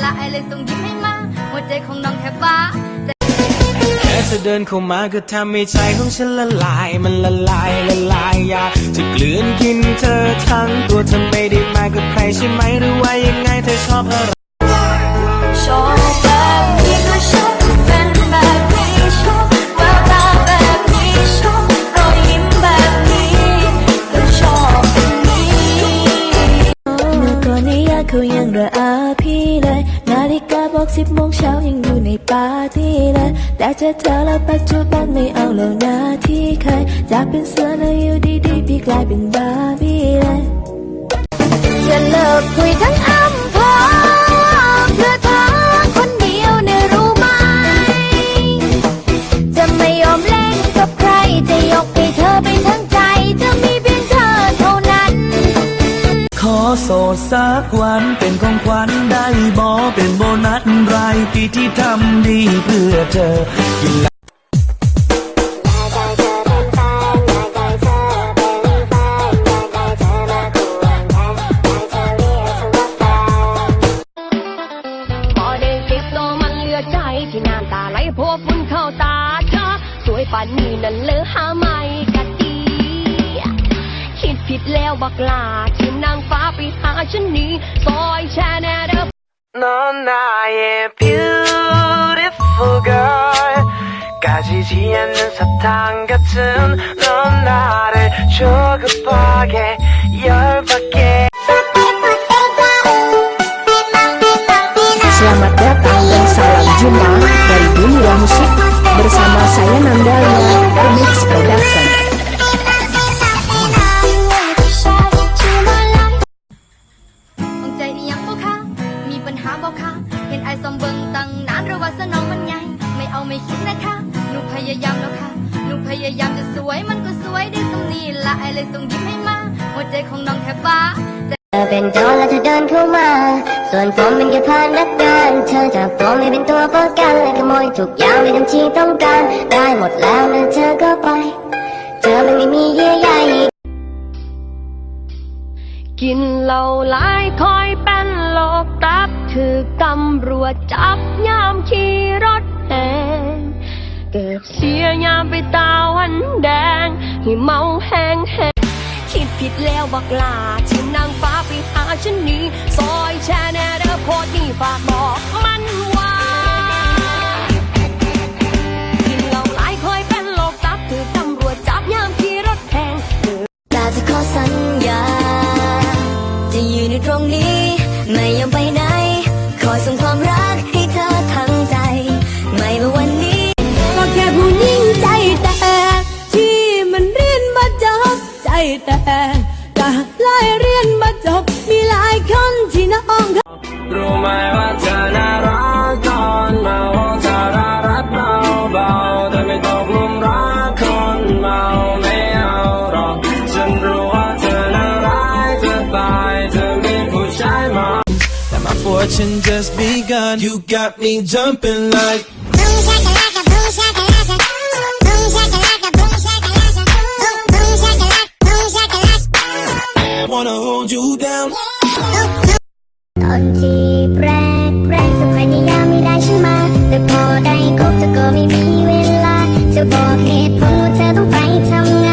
ละไอเลยส่งยิ้มให้มาหัวใจของน้องแทบบ้าแค่เธอเดินเข้ามาก็ทำให้ใจของฉันละลายมันละลายอยากจะกลืนกินเธอทั้งตัวเธอไม่ได้มากับใครใช่ไหมหรือว่ายังไงเธอชอบอะไรชอบแบบนี้ก็ชอบเป็นแบบนี้ชอบแววตาแบบนี้ชอบรอยยิ้มแบบนี้ก็ชอบแบบนี้เมื่อก่อนในยามเขายังระอาพี่เลยนาฬิกาบอก10 โมงเช้ายังอยู่ในปาร์ตี้เลยแต่เธอแล้วปัจจุบันไม่เอาแล้วนาที่เคยจากเป็นเสือแล้วอยู่ดีๆพี่กลายเป็นบาร์บี้เลยจะเลิกคุยทั้งอำเภอเพื่อเธอคนเดียวเนี่ยรู้ไหมจะไม่ยอมเล่นกับใครจะยกให้เธอไปทั้งใจจะมีเพียงเธอเท่านั้นขอโสดสักวันเป็นของขวัญได้บ่เป็นโบนัสรายปีที่ทำดีเพื่อเธอที่น้ำตาไหลพวกฝุ่นเข้าตาเธอสวยป่านนี้นั่นเลอหาไม่กะดีคิดผิดแล้วบักลาที่นางฟ้าไปหาฉันนี่ซอยแช่แน่เด้อ넌 나의 beautiful girl 까지지 않는 사탕 같은 넌 나를 조급하게 열받게 Selamat datang dan salam jumpa dari dunia musik bersama saya Nandanya Remix Production. ของใจนี่ยังบ่คะมีปัญหาบ่คะเห็นไอซอมเบิงตั้งนานหรือว่าสนองมันไงไม่เอาไม่คิดนะคะหนูพยายามแล้วค่ะหนูพยายามจะสวยมันก็สวยได้สำนีละไอเลยส่งยิ้มให้มาหัวใจของน้องแทบบ้าเธอเป็นโจรแล้วเธอเดินเข้ามาส่วนผมเป็นแค่พนักงานเธอจับผมไม่เป็นตัวประกันและขโมยทุกอย่างไม่ทำที่ต้องการได้หมดแล้วแล้วเธอก็ไปเธอมันไม่มีเยื่อใยกินเหล้าหลายคอยเป็นโรคตับถือตำรวจจับยามขี่รถแหงเกือบเสียยามไปตาวันแดงให้เมาแห้งคิดผิดแล้วบักลาที่นางฟ้าไปหาฉันนี่ซอยแช่แน่เด้อโคตรนี่ฝากบอกมันว่ากินเหล้าหลายคอยเป็นโรคตับถือตำรวจจับยามขี่รถแหงแต่จะขอสัญญาจะยืนอยู่ตรงนี้ไม่ยอมไปไหนคอยส่งความรักให้เธอทั้งใจไม่ว่าวันนี้ก็แค่ผู้หญิงใจแตกที่มันเรียนมาจบใจแตกแต่หลายเรียนมาจบมีหลายคนที่น้องรู้ไหมว่าเธอน่ารักตอนเมาเธอน่ารักเบาๆแต่ไม่ตกหลุมรักคนเมาไม่เอาหรอกฉันรู้ว่าเธอน่ารักจะตายเธอมีผู้ชายมาแต่ my fortune just begun you got me jumping like boom shakalaka boom shakalaka boom shakalaka boom shakalaka boom shakalaka boom shakalaka wanna hold you down ตอนที่แรกสุขพยายามไม่ได้ฉันมาแต่พอได้คบเธอก็ไม่มีเวลาจะบอกเหตุผลว่าเธอต้องไปทำงาน